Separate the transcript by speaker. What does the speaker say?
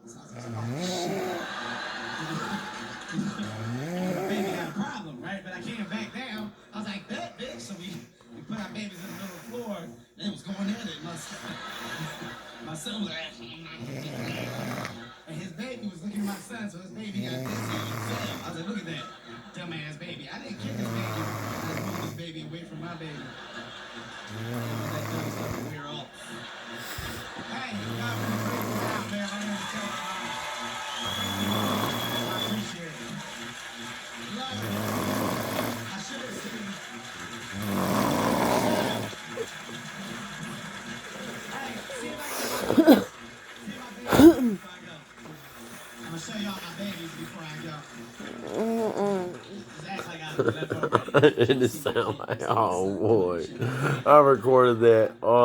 Speaker 1: So I was like, oh, shit. My baby got a problem, right? But I can't back down. I was like, bet, bitch. So we put our babies in the middle of the floor, and it was going at it. My son was like, and his baby was looking at my son, so his baby got this. I was like, look at that dumbass baby. I didn't kick his baby. I just moved this baby away from my baby. That dumb stuff to wear off. Hey, you got me freaking out, man. I had to tell you. I appreciate it. Love you. I should have seen. Hey, see if I can see my baby before I go. I'm gonna show y'all my babies before I go. Just act like I left already.
Speaker 2: And it sound like, oh boy, I recorded that.